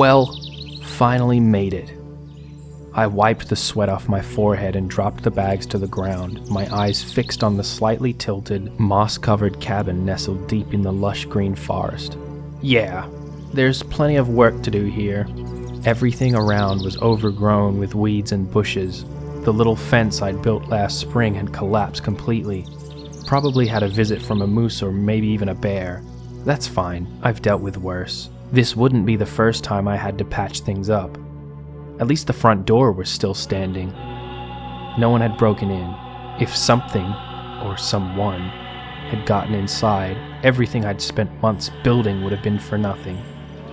Well, finally made it. I wiped the sweat off my forehead and dropped the bags to the ground, my eyes fixed on the slightly tilted, moss-covered cabin nestled deep in the lush green forest. Yeah, there's plenty of work to do here. Everything around was overgrown with weeds and bushes. The little fence I'd built last spring had collapsed completely. Probably had a visit from a moose or maybe even a bear. That's fine, I've dealt with worse. This wouldn't be the first time I had to patch things up. At least the front door was still standing. No one had broken in. If something, or someone, had gotten inside, everything I'd spent months building would have been for nothing.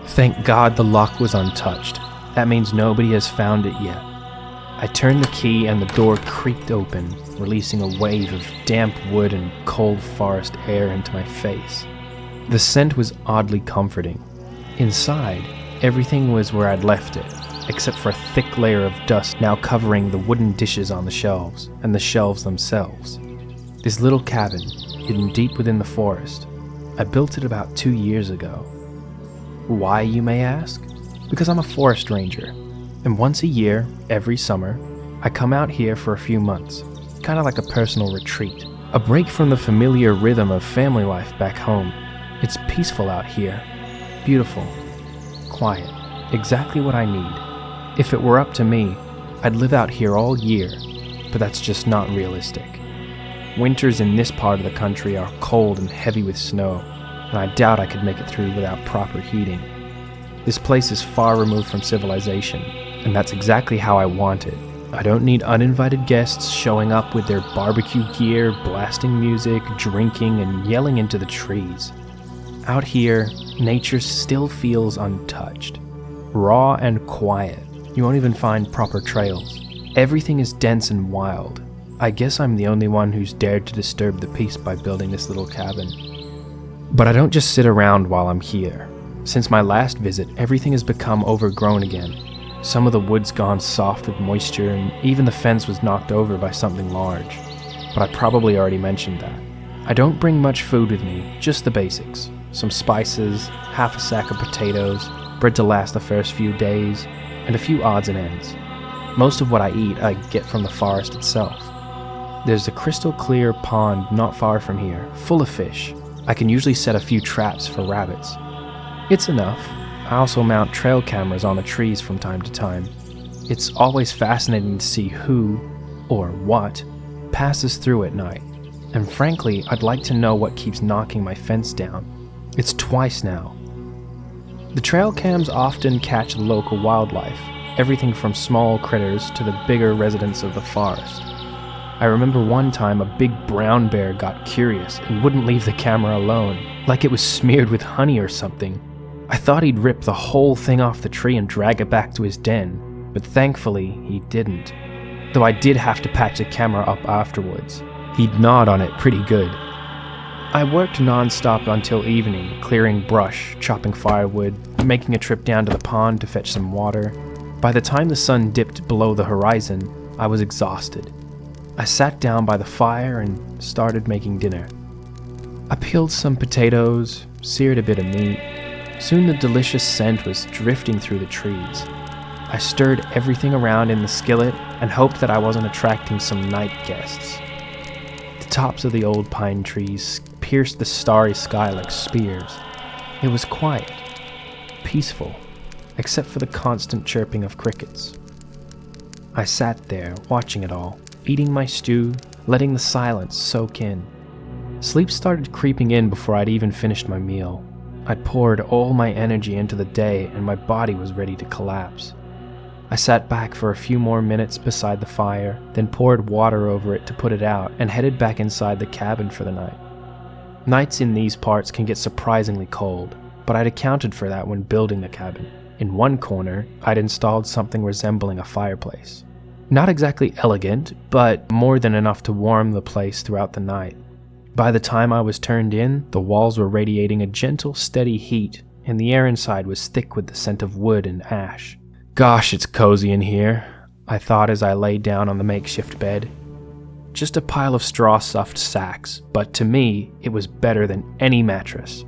Thank God the lock was untouched. That means nobody has found it yet. I turned the key and the door creaked open, releasing a wave of damp wood and cold forest air into my face. The scent was oddly comforting. Inside, everything was where I'd left it, except for a thick layer of dust now covering the wooden dishes on the shelves, and the shelves themselves. This little cabin, hidden deep within the forest, I built it about 2 years ago. Why, you may ask? Because I'm a forest ranger, and once a year, every summer, I come out here for a few months, kind of like a personal retreat, a break from the familiar rhythm of family life back home. It's peaceful out here, beautiful, quiet, exactly what I need. If it were up to me, I'd live out here all year, but that's just not realistic. Winters in this part of the country are cold and heavy with snow, and I doubt I could make it through without proper heating. This place is far removed from civilization, and that's exactly how I want it. I don't need uninvited guests showing up with their barbecue gear, blasting music, drinking, and yelling into the trees. Out here, nature still feels untouched, raw and quiet. You won't even find proper trails. Everything is dense and wild. I guess I'm the only one who's dared to disturb the peace by building this little cabin. But I don't just sit around while I'm here. Since my last visit, everything has become overgrown again. Some of the wood's gone soft with moisture, and even the fence was knocked over by something large. But I probably already mentioned that. I don't bring much food with me, just the basics. Some spices, half a sack of potatoes, bread to last the first few days, and a few odds and ends. Most of what I eat I get from the forest itself. There's a crystal clear pond not far from here, full of fish. I can usually set a few traps for rabbits. It's enough. I also mount trail cameras on the trees from time to time. It's always fascinating to see who, or what, passes through at night. And frankly, I'd like to know what keeps knocking my fence down. It's twice now. The trail cams often catch the local wildlife, everything from small critters to the bigger residents of the forest. I remember one time a big brown bear got curious and wouldn't leave the camera alone, like it was smeared with honey or something. I thought he'd rip the whole thing off the tree and drag it back to his den, but thankfully he didn't. Though I did have to patch the camera up afterwards. He'd gnawed on it pretty good. I worked non-stop until evening, clearing brush, chopping firewood, making a trip down to the pond to fetch some water. By the time the sun dipped below the horizon, I was exhausted. I sat down by the fire and started making dinner. I peeled some potatoes, seared a bit of meat. Soon the delicious scent was drifting through the trees. I stirred everything around in the skillet and hoped that I wasn't attracting some night guests. The tops of the old pine trees pierced the starry sky like spears. It was quiet, peaceful, except for the constant chirping of crickets. I sat there, watching it all, eating my stew, letting the silence soak in. Sleep started creeping in before I'd even finished my meal. I'd poured all my energy into the day and my body was ready to collapse. I sat back for a few more minutes beside the fire, then poured water over it to put it out and headed back inside the cabin for the night. Nights in these parts can get surprisingly cold, but I'd accounted for that when building the cabin. In one corner, I'd installed something resembling a fireplace. Not exactly elegant, but more than enough to warm the place throughout the night. By the time I was turned in, the walls were radiating a gentle, steady heat, and the air inside was thick with the scent of wood and ash. Gosh, it's cozy in here, I thought as I lay down on the makeshift bed. Just a pile of straw-stuffed sacks, but to me, it was better than any mattress.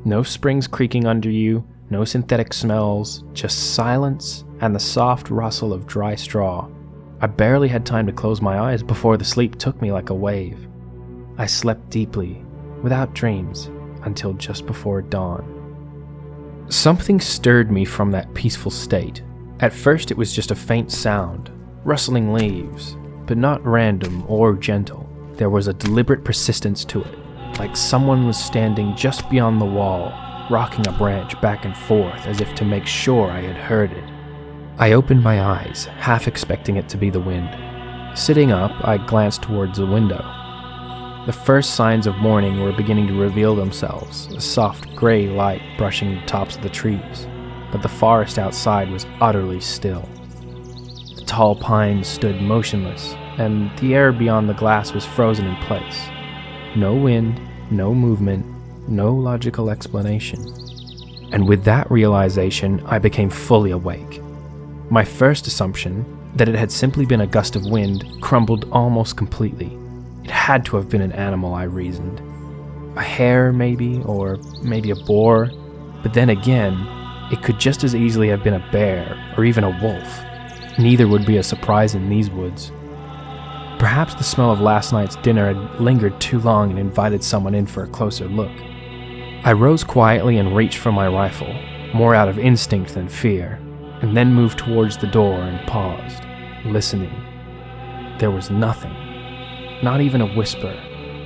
No springs creaking under you, No synthetic smells, just silence and the soft rustle of dry straw. I barely had time to close my eyes before the sleep took me like a wave. I slept deeply, without dreams, until just before dawn. Something stirred me from that peaceful state. At first it was just a faint sound, rustling leaves, but not random or gentle. There was a deliberate persistence to it, like someone was standing just beyond the wall, rocking a branch back and forth as if to make sure I had heard it. I opened my eyes, half expecting it to be the wind. Sitting up, I glanced towards the window. The first signs of morning were beginning to reveal themselves, a soft gray light brushing the tops of the trees, but the forest outside was utterly still. The tall pines stood motionless, and the air beyond the glass was frozen in place. No wind, no movement, no logical explanation. And with that realization, I became fully awake. My first assumption, that it had simply been a gust of wind, crumbled almost completely. It had to have been an animal, I reasoned. A hare, maybe, or maybe a boar. But then again, it could just as easily have been a bear, or even a wolf. Neither would be a surprise in these woods. Perhaps the smell of last night's dinner had lingered too long and invited someone in for a closer look. I rose quietly and reached for my rifle, more out of instinct than fear, and then moved towards the door and paused, listening. There was nothing. Not even a whisper,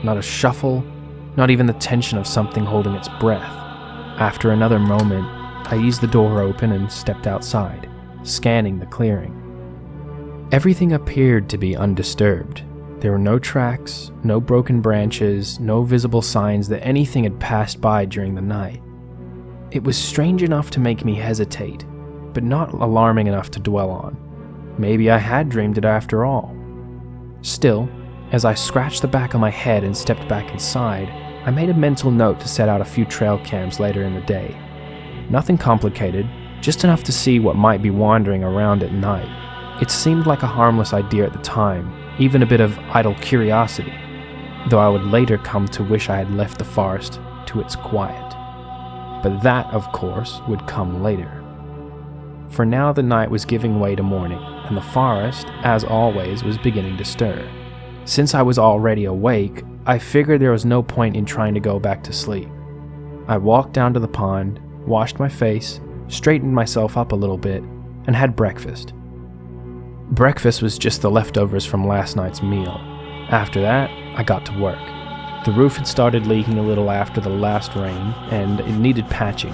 not a shuffle, not even the tension of something holding its breath. After another moment, I eased the door open and stepped outside, scanning the clearing. Everything appeared to be undisturbed. There were no tracks, no broken branches, no visible signs that anything had passed by during the night. It was strange enough to make me hesitate, but not alarming enough to dwell on. Maybe I had dreamed it after all. Still, as I scratched the back of my head and stepped back inside, I made a mental note to set out a few trail cams later in the day. Nothing complicated, just enough to see what might be wandering around at night. It seemed like a harmless idea at the time, even a bit of idle curiosity, though I would later come to wish I had left the forest to its quiet. But that, of course, would come later. For now the night was giving way to morning, and the forest, as always, was beginning to stir. Since I was already awake, I figured there was no point in trying to go back to sleep. I walked down to the pond, washed my face, straightened myself up a little bit, and had breakfast. Breakfast was just the leftovers from last night's meal. After that, I got to work. The roof had started leaking a little after the last rain, and it needed patching.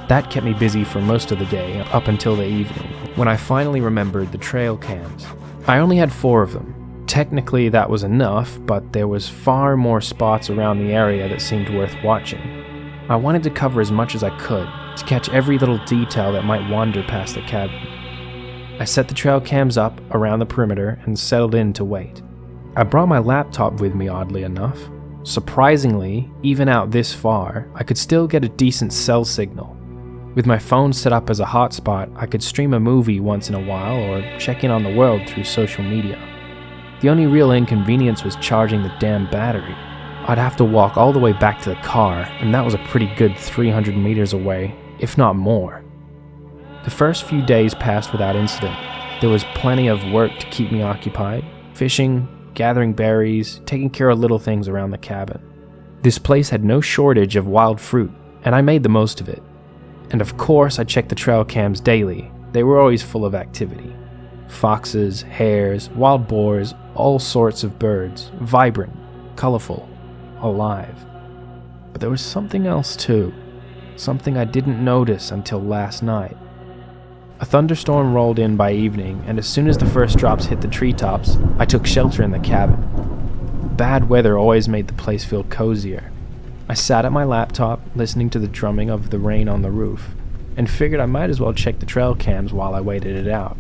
That kept me busy for most of the day, up until the evening, when I finally remembered the trail cams. I only had 4 of them. Technically that was enough, but there was far more spots around the area that seemed worth watching. I wanted to cover as much as I could, to catch every little detail that might wander past the cabin. I set the trail cams up around the perimeter and settled in to wait. I brought my laptop with me, oddly enough. Surprisingly, even out this far, I could still get a decent cell signal. With my phone set up as a hotspot, I could stream a movie once in a while or check in on the world through social media. The only real inconvenience was charging the damn battery. I'd have to walk all the way back to the car, and that was a pretty good 300 meters away, if not more. The first few days passed without incident. There was plenty of work to keep me occupied, fishing, gathering berries, taking care of little things around the cabin. This place had no shortage of wild fruit, and I made the most of it. And of course I checked the trail cams daily. They were always full of activity. Foxes, hares, wild boars, all sorts of birds, vibrant, colorful, alive. But there was something else too, something I didn't notice until last night. A thunderstorm rolled in by evening, and as soon as the first drops hit the treetops, I took shelter in the cabin. Bad weather always made the place feel cozier. I sat at my laptop, listening to the drumming of the rain on the roof, and figured I might as well check the trail cams while I waited it out.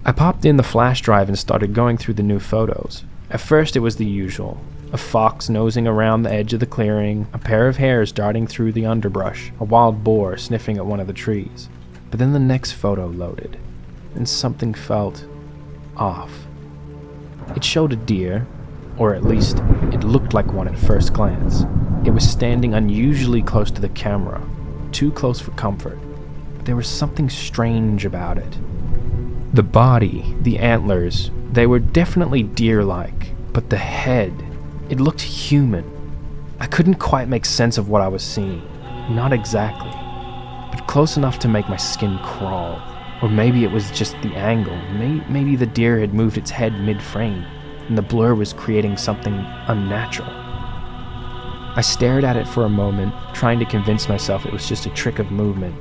I popped in the flash drive and started going through the new photos. At first it was the usual. A fox nosing around the edge of the clearing, a pair of hares darting through the underbrush, a wild boar sniffing at one of the trees. But then the next photo loaded, and something felt off. It showed a deer, or at least it looked like one at first glance. It was standing unusually close to the camera, too close for comfort. there was something strange about it. The body, the antlers, they were definitely deer-like, but the head, it looked human. I couldn't quite make sense of what I was seeing. Not exactly, but close enough to make my skin crawl. Or maybe it was just the angle. Maybe the deer had moved its head mid-frame, and the blur was creating something unnatural. I stared at it for a moment, trying to convince myself it was just a trick of movement.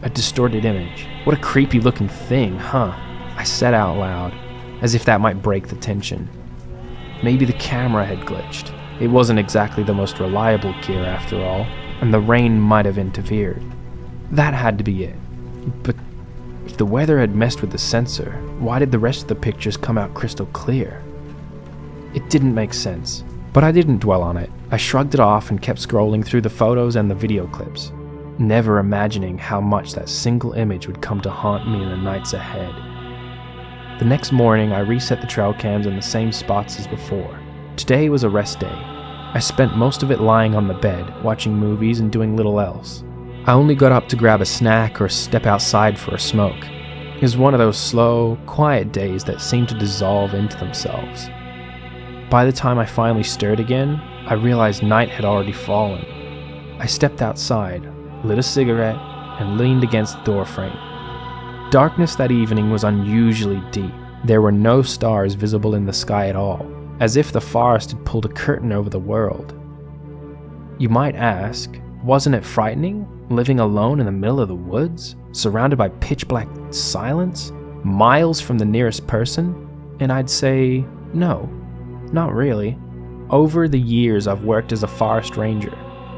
A distorted image. What a creepy looking thing, huh? I said out loud, as if that might break the tension. Maybe the camera had glitched. It wasn't exactly the most reliable gear after all, and the rain might have interfered. That had to be it. But if the weather had messed with the sensor, why did the rest of the pictures come out crystal clear? It didn't make sense, but I didn't dwell on it. I shrugged it off and kept scrolling through the photos and the video clips, never imagining how much that single image would come to haunt me in the nights ahead. The next morning, I reset the trail cams in the same spots as before. Today was a rest day. I spent most of it lying on the bed, watching movies and doing little else. I only got up to grab a snack or step outside for a smoke. It was one of those slow, quiet days that seemed to dissolve into themselves. By the time I finally stirred again, I realized night had already fallen. I stepped outside, lit a cigarette, and leaned against the doorframe. Darkness that evening was unusually deep. There were no stars visible in the sky at all, as if the forest had pulled a curtain over the world. You might ask, wasn't it frightening, living alone in the middle of the woods, surrounded by pitch-black silence, miles from the nearest person? And I'd say, no, not really. Over the years I've worked as a forest ranger.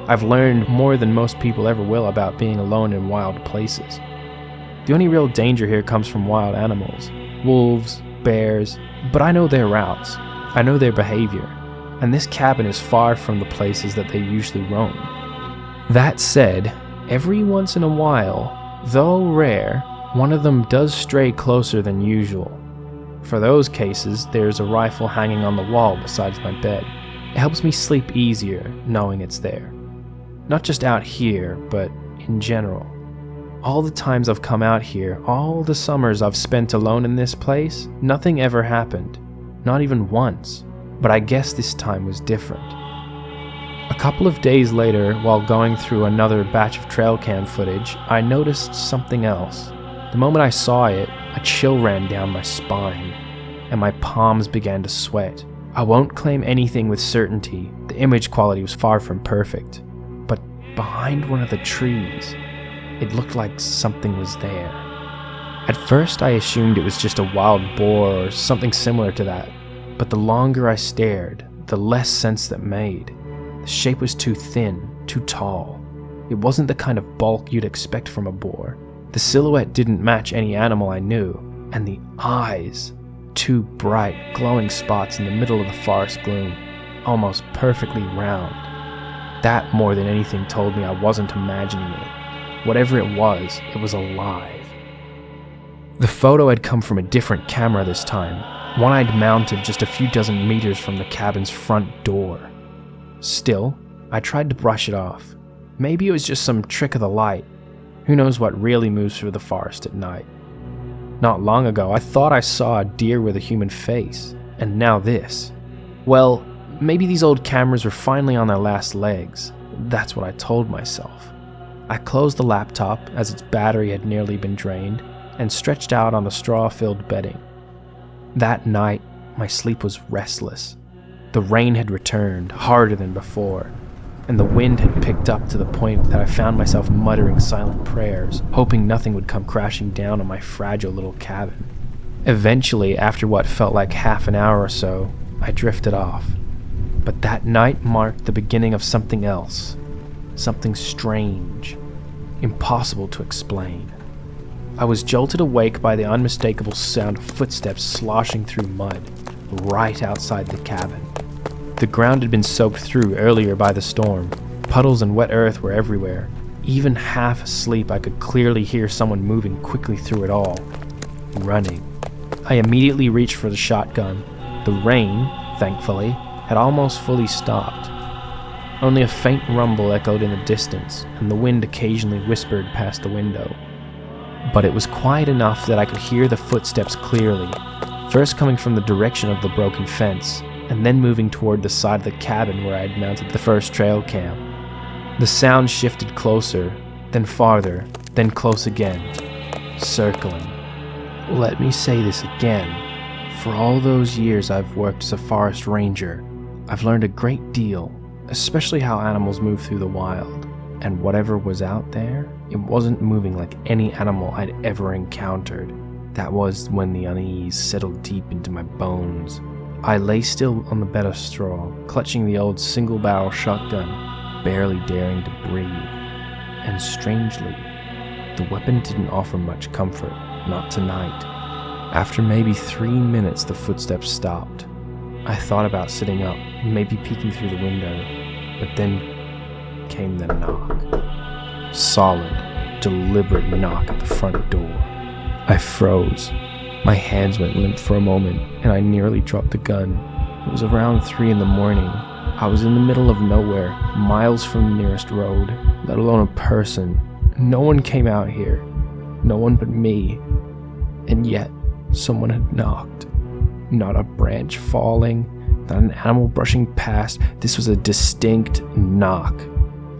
I've learned more than most people ever will about being alone in wild places. The only real danger here comes from wild animals, wolves, bears, but I know their routes, I know their behavior, and this cabin is far from the places that they usually roam. That said, every once in a while, though rare, one of them does stray closer than usual. For those cases, there's a rifle hanging on the wall beside my bed. It helps me sleep easier knowing it's there. Not just out here, but in general. All the times I've come out here, all the summers I've spent alone in this place, nothing ever happened. Not even once. But I guess this time was different. A couple of days later, while going through another batch of trail cam footage, I noticed something else. The moment I saw it, a chill ran down my spine, and my palms began to sweat. I won't claim anything with certainty. The image quality was far from perfect. But behind one of the trees, it looked like something was there. At first I assumed it was just a wild boar or something similar to that, but the longer I stared, the less sense that made. The shape was too thin, too tall. It wasn't the kind of bulk you'd expect from a boar. The silhouette didn't match any animal I knew, and the eyes, two bright, glowing spots in the middle of the forest gloom, almost perfectly round. That more than anything told me I wasn't imagining it. Whatever it was alive. The photo had come from a different camera this time, one I'd mounted just a few dozen meters from the cabin's front door. Still, I tried to brush it off. Maybe it was just some trick of the light. Who knows what really moves through the forest at night? Not long ago, I thought I saw a deer with a human face, and now this. Well, maybe these old cameras were finally on their last legs. That's what I told myself. I closed the laptop as its battery had nearly been drained and stretched out on the straw-filled bedding. That night, my sleep was restless. The rain had returned, harder than before, and the wind had picked up to the point that I found myself muttering silent prayers, hoping nothing would come crashing down on my fragile little cabin. Eventually, after what felt like half an hour or so, I drifted off. But that night marked the beginning of something else. Something strange, impossible to explain. I was jolted awake by the unmistakable sound of footsteps sloshing through mud, right outside the cabin. The ground had been soaked through earlier by the storm. Puddles and wet earth were everywhere. Even half asleep, I could clearly hear someone moving quickly through it all, running. I immediately reached for the shotgun. The rain, thankfully, had almost fully stopped. Only a faint rumble echoed in the distance, and the wind occasionally whispered past the window. but it was quiet enough that I could hear the footsteps clearly, first coming from the direction of the broken fence, and then moving toward the side of the cabin where I had mounted the first trail cam. The sound shifted closer, then farther, then close again, circling. Let me say this again. For all those years I've worked as a forest ranger, I've learned a great deal, especially how animals move through the wild. And whatever was out there, it wasn't moving like any animal I'd ever encountered. That was when the unease settled deep into my bones. I lay still on the bed of straw, clutching the old single-barrel shotgun, barely daring to breathe. And strangely, the weapon didn't offer much comfort, not tonight. After maybe 3 minutes, the footsteps stopped. I thought about sitting up, maybe peeking through the window, but then came the knock. Solid, deliberate knock at the front door. I froze. My hands went limp for a moment, and I nearly dropped the gun. It was around 3 in the morning. I was in the middle of nowhere, miles from the nearest road, let alone a person. No one came out here. No one but me. And yet, someone had knocked. Not a branch falling, not an animal brushing past. This was a distinct knock,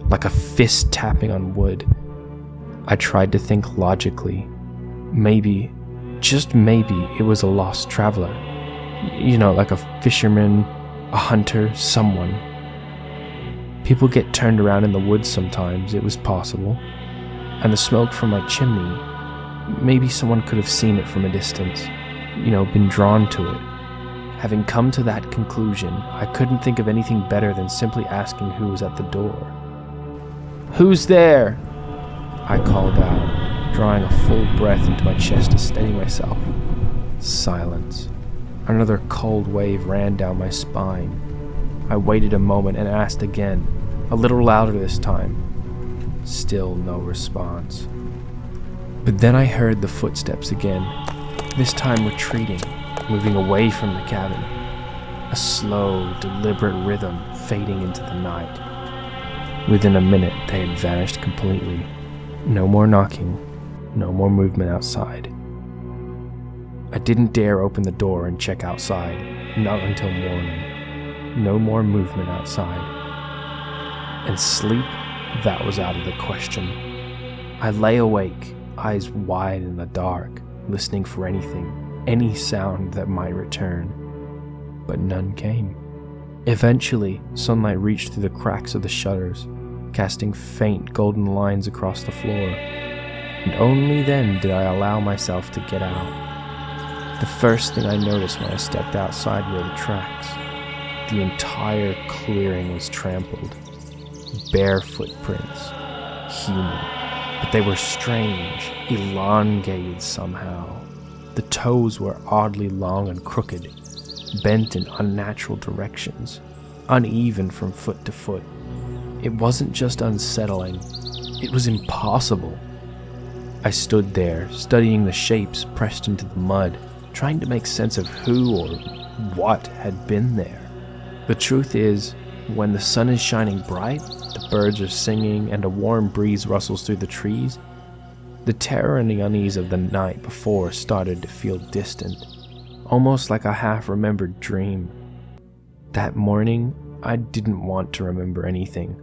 like a fist tapping on wood. I tried to think logically. Maybe, just maybe, it was a lost traveler. Like a fisherman, a hunter, someone. People get turned around in the woods sometimes. It was possible. And the smoke from my chimney, maybe someone could have seen it from a distance, been drawn to it. Having come to that conclusion, I couldn't think of anything better than simply asking who was at the door. "Who's there?" I called out, drawing a full breath into my chest to steady myself. Silence. Another cold wave ran down my spine. I waited a moment and asked again, a little louder this time. Still no response. But then I heard the footsteps again, this time retreating, moving away from the cabin. A slow, deliberate rhythm fading into the night. Within a minute, they had vanished completely. No more knocking, no more movement outside. I didn't dare open the door and check outside, not until morning. No more movement outside. And sleep, that was out of the question. I lay awake, eyes wide in the dark, listening for anything, any sound that might return. But none came. Eventually, sunlight reached through the cracks of the shutters, casting faint golden lines across the floor. And only then did I allow myself to get out. The first thing I noticed when I stepped outside were the tracks. The entire clearing was trampled. Bare footprints. Human. But they were strange, elongated somehow. The toes were oddly long and crooked, bent in unnatural directions, uneven from foot to foot. It wasn't just unsettling, it was impossible. I stood there, studying the shapes pressed into the mud, trying to make sense of who or what had been there. The truth is, when the sun is shining bright, the birds are singing, and a warm breeze rustles through the trees, the terror and the unease of the night before started to feel distant, almost like a half-remembered dream. That morning, I didn't want to remember anything.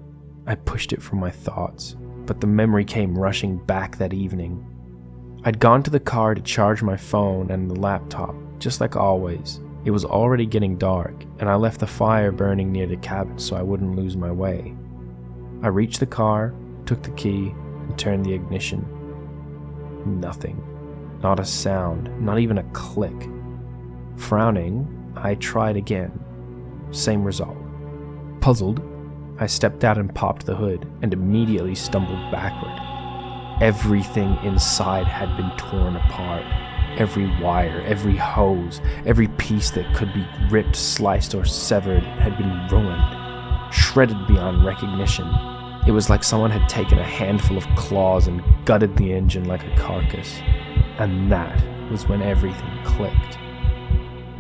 I pushed it from my thoughts, but the memory came rushing back that evening. I'd gone to the car to charge my phone and the laptop, just like always. It was already getting dark, and I left the fire burning near the cabin so I wouldn't lose my way. I reached the car, took the key, and turned the ignition. Nothing. Not a sound, not even a click. Frowning, I tried again. Same result. Puzzled, I stepped out and popped the hood, and immediately stumbled backward. Everything inside had been torn apart. Every wire, every hose, every piece that could be ripped, sliced, or severed had been ruined, shredded beyond recognition. It was like someone had taken a handful of claws and gutted the engine like a carcass. And that was when everything clicked.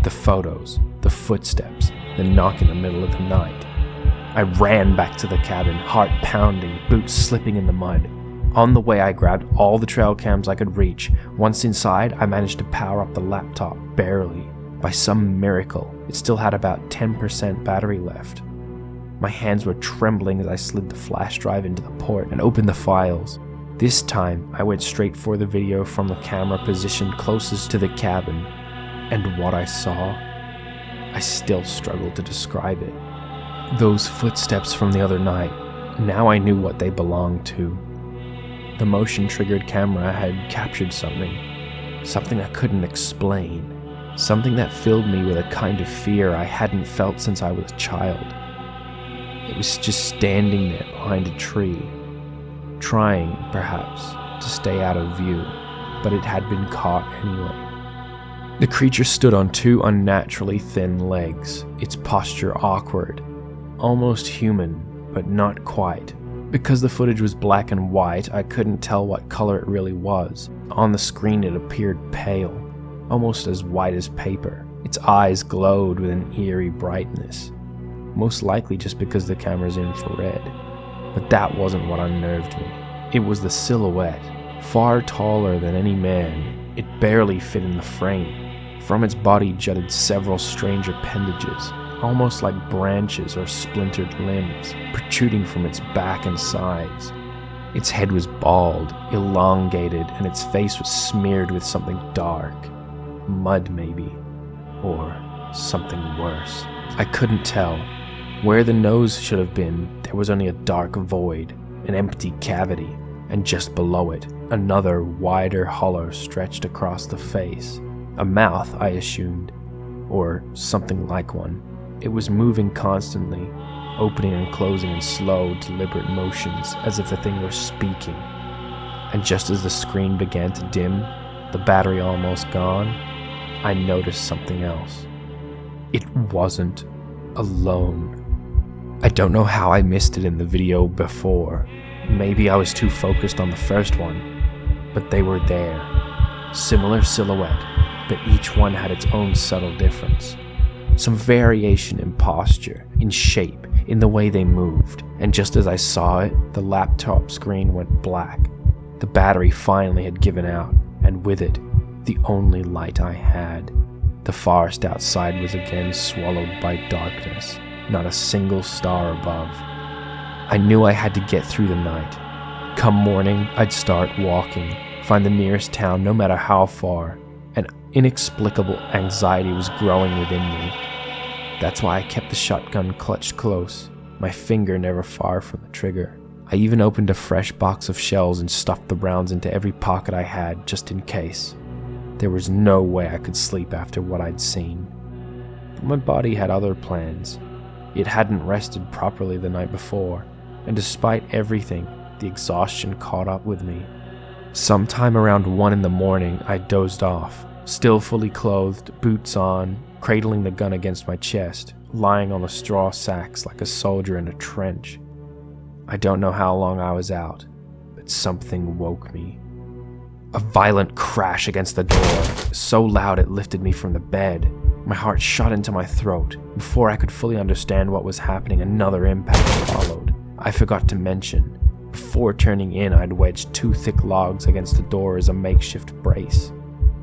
The photos, the footsteps, the knock in the middle of the night. I ran back to the cabin, heart pounding, boots slipping in the mud. On the way, I grabbed all the trail cams I could reach. Once inside, I managed to power up the laptop, barely. By some miracle, it still had about 10% battery left. My hands were trembling as I slid the flash drive into the port and opened the files. This time, I went straight for the video from the camera positioned closest to the cabin, and what I saw, I still struggle to describe it. Those footsteps from the other night, now I knew what they belonged to. The motion-triggered camera had captured something I couldn't explain, something that filled me with a kind of fear I hadn't felt since I was a child. It was just standing there behind a tree, trying, perhaps, to stay out of view, but it had been caught anyway. The creature stood on two unnaturally thin legs, its posture awkward, almost human, but not quite. Because the footage was black and white, I couldn't tell what color it really was. On the screen it appeared pale, almost as white as paper. Its eyes glowed with an eerie brightness, most likely just because the camera's infrared. But that wasn't what unnerved me. It was the silhouette, far taller than any man. It barely fit in the frame. From its body jutted several strange appendages, almost like branches or splintered limbs, protruding from its back and sides. Its head was bald, elongated, and its face was smeared with something dark. Mud, maybe. Or something worse. I couldn't tell. Where the nose should have been, there was only a dark void, an empty cavity, and just below it, another wider hollow stretched across the face. A mouth, I assumed, or something like one. It was moving constantly, opening and closing in slow, deliberate motions, as if the thing were speaking. And just as the screen began to dim, the battery almost gone, I noticed something else. It wasn't alone. I don't know how I missed it in the video before. Maybe I was too focused on the first one, but they were there. Similar silhouette, but each one had its own subtle difference. Some variation in posture, in shape, in the way they moved. And just as I saw it, the laptop screen went black. The battery finally had given out, and with it, the only light I had. The forest outside was again swallowed by darkness. Not a single star above. I knew I had to get through the night. Come morning, I'd start walking, find the nearest town no matter how far. An inexplicable anxiety was growing within me. That's why I kept the shotgun clutched close, my finger never far from the trigger. I even opened a fresh box of shells and stuffed the rounds into every pocket I had, just in case. There was no way I could sleep after what I'd seen. But my body had other plans. It hadn't rested properly the night before, and despite everything, the exhaustion caught up with me. Sometime around 1 a.m, I dozed off, still fully clothed, boots on, cradling the gun against my chest, lying on the straw sacks like a soldier in a trench. I don't know how long I was out, but something woke me. A violent crash against the door, so loud it lifted me from the bed. My heart shot into my throat. Before I could fully understand what was happening, another impact followed. I forgot to mention, before turning in, I'd wedged 2 thick logs against the door as a makeshift brace.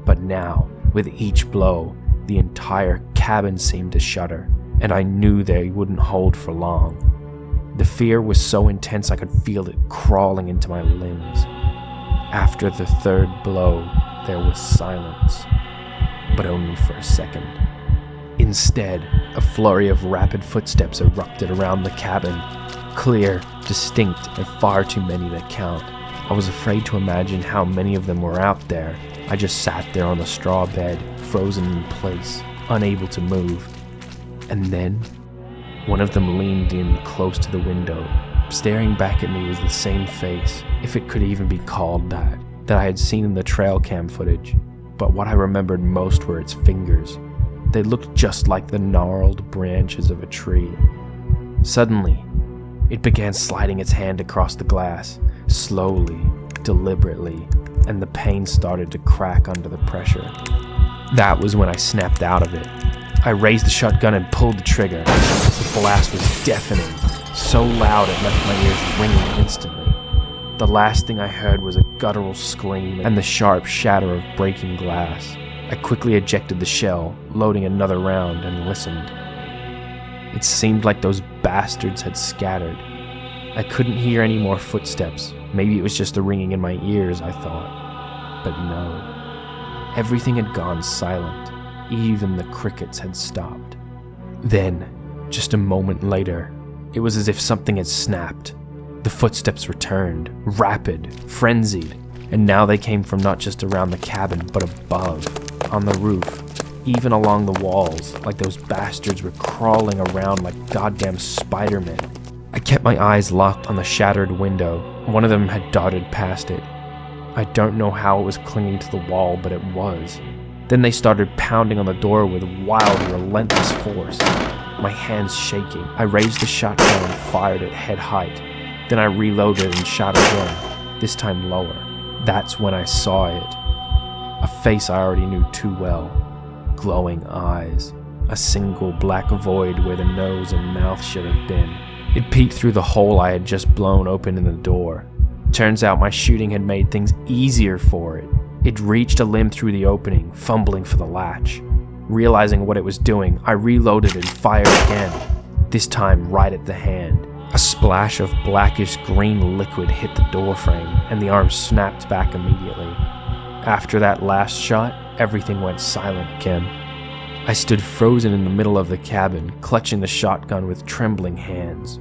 But now, with each blow, the entire cabin seemed to shudder, and I knew they wouldn't hold for long. The fear was so intense I could feel it crawling into my limbs. After the 3rd blow, there was silence, but only for a second. Instead, a flurry of rapid footsteps erupted around the cabin, clear, distinct, and far too many to count. I was afraid to imagine how many of them were out there. I just sat there on the straw bed, frozen in place, unable to move. And then, one of them leaned in close to the window. Staring back at me was the same face, if it could even be called that I had seen in the trail cam footage. But what I remembered most were its fingers. They looked just like the gnarled branches of a tree. Suddenly, it began sliding its hand across the glass, slowly, deliberately, and the pane started to crack under the pressure. That was when I snapped out of it. I raised the shotgun and pulled the trigger. The blast was deafening, so loud it left my ears ringing instantly. The The last thing I heard was a guttural scream and the sharp shatter of breaking glass. I quickly ejected the shell, loading another round, and listened. It seemed like those bastards had scattered. I couldn't hear any more footsteps. Maybe it was just the ringing in my ears, I thought. But no. Everything had gone silent. Even the crickets had stopped. Then, just a moment later, it was as if something had snapped. The footsteps returned, rapid, frenzied, and now they came from not just around the cabin, but above, on the roof, even along the walls, like those bastards were crawling around like goddamn Spider-Men. I kept my eyes locked on the shattered window. One of them had darted past it. I don't know how it was clinging to the wall, but it was. Then they started pounding on the door with wild, relentless force. My hands shaking, I raised the shotgun and fired at head height. Then I reloaded and shot again, this time lower. That's when I saw it. A face I already knew too well. Glowing eyes. A single black void where the nose and mouth should have been. It peeked through the hole I had just blown open in the door. Turns out my shooting had made things easier for it. It reached a limb through the opening, fumbling for the latch. Realizing what it was doing, I reloaded and fired again, this time right at the hand. A splash of blackish green liquid hit the doorframe, and the arm snapped back immediately. After that last shot, everything went silent again. I stood frozen in the middle of the cabin, clutching the shotgun with trembling hands.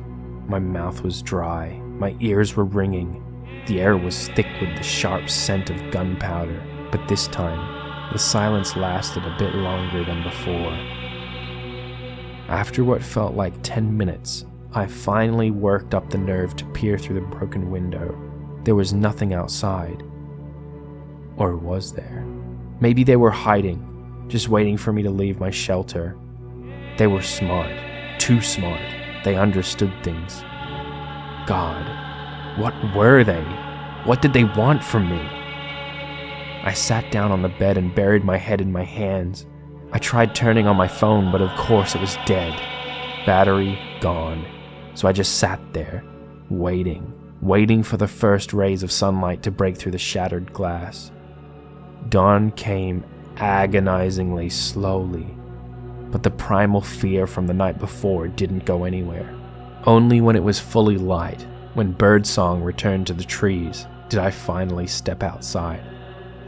My mouth was dry, my ears were ringing. The air was thick with the sharp scent of gunpowder, but this time, the silence lasted a bit longer than before. After what felt like 10 minutes, I finally worked up the nerve to peer through the broken window. There was nothing outside. Or was there? Maybe they were hiding, just waiting for me to leave my shelter. They were smart, too smart. They understood things. God, what were they? What did they want from me? I sat down on the bed and buried my head in my hands. I tried turning on my phone, but of course it was dead. Battery gone. So I just sat there, waiting for the first rays of sunlight to break through the shattered glass. Dawn came agonizingly slowly, but the primal fear from the night before didn't go anywhere. Only when it was fully light, when birdsong returned to the trees, did I finally step outside.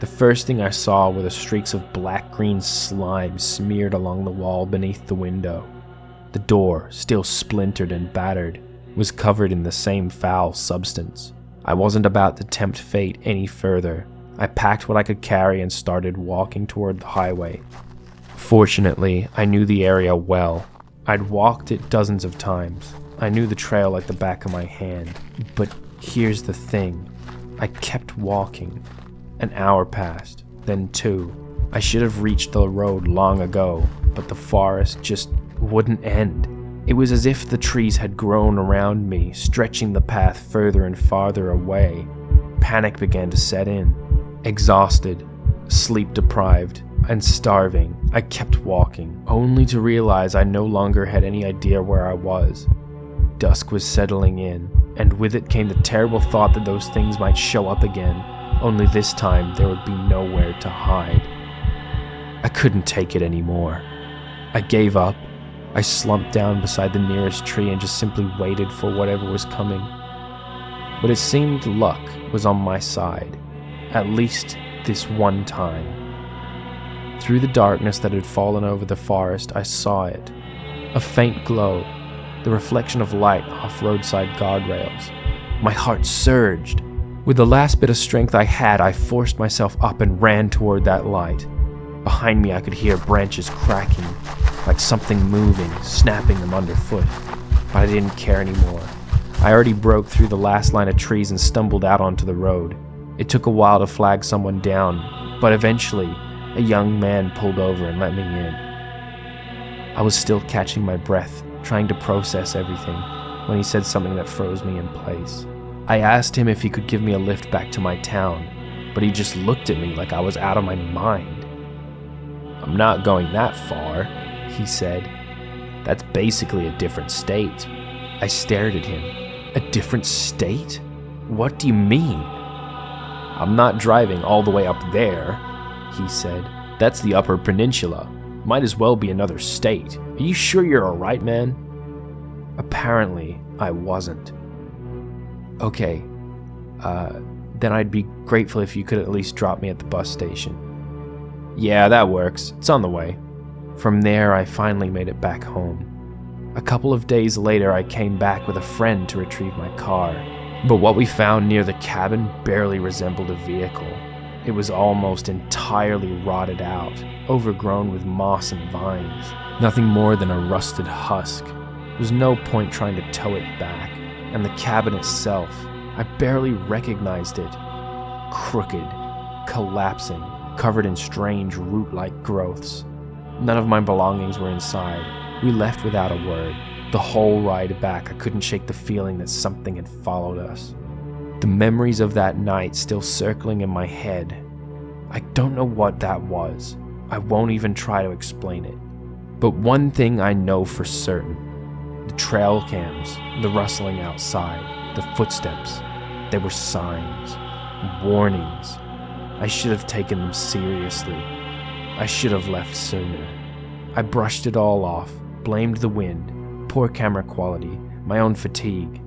The first thing I saw were the streaks of black-green slime smeared along the wall beneath the window. The door, still splintered and battered, was covered in the same foul substance. I wasn't about to tempt fate any further. I packed what I could carry and started walking toward the highway. Fortunately, I knew the area well. I'd walked it dozens of times. I knew the trail like the back of my hand. But here's the thing. I kept walking. An hour passed, then 2. I should have reached the road long ago, but the forest just wouldn't end. It was as if the trees had grown around me, stretching the path further and farther away. Panic began to set in. Exhausted, sleep-deprived, and starving, I kept walking, only to realize I no longer had any idea where I was. Dusk was settling in, and with it came the terrible thought that those things might show up again, only this time there would be nowhere to hide. I couldn't take it anymore. I gave up. I slumped down beside the nearest tree and just simply waited for whatever was coming. But it seemed luck was on my side, at least this one time. Through the darkness that had fallen over the forest, I saw it. A faint glow, the reflection of light off roadside guardrails. My heart surged. With the last bit of strength I had, I forced myself up and ran toward that light. Behind me I could hear branches cracking, like something moving, snapping them underfoot. But I didn't care anymore. I already broke through the last line of trees and stumbled out onto the road. It took a while to flag someone down, but eventually, a young man pulled over and let me in. I was still catching my breath, trying to process everything, when he said something that froze me in place. I asked him if he could give me a lift back to my town, but he just looked at me like I was out of my mind. "I'm not going that far," he said. "That's basically a different state." I stared at him. A different state? "What do you mean?" "I'm not driving all the way up there," he said. "That's the Upper Peninsula. Might as well be another state. Are you sure you're alright, man?" Apparently, I wasn't. "Okay, then I'd be grateful if you could at least drop me at the bus station." "Yeah, that works. It's on the way." From there, I finally made it back home. A couple of days later, I came back with a friend to retrieve my car. But what we found near the cabin barely resembled a vehicle. It was almost entirely rotted out, overgrown with moss and vines. Nothing more than a rusted husk. There was no point trying to tow it back, and the cabin itself, I barely recognized it. Crooked, collapsing, covered in strange root-like growths. None of my belongings were inside. We left without a word. The whole ride back, I couldn't shake the feeling that something had followed us. The memories of that night still circling in my head. I don't know what that was. I won't even try to explain it. But one thing I know for certain. The trail cams, the rustling outside, the footsteps. They were signs, warnings. I should have taken them seriously. I should have left sooner. I brushed it all off, blamed the wind, poor camera quality, my own fatigue.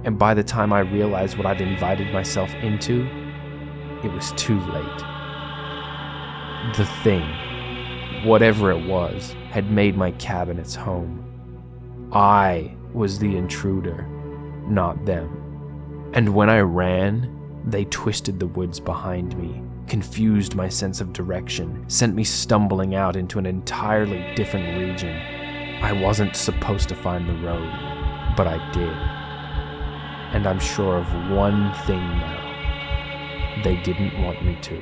And by the time I realized what I'd invited myself into, it was too late. The thing, whatever it was, had made my cabin its home. I was the intruder, not them. And when I ran, they twisted the woods behind me, confused my sense of direction, sent me stumbling out into an entirely different region. I wasn't supposed to find the road, but I did. And I'm sure of one thing now. They didn't want me to.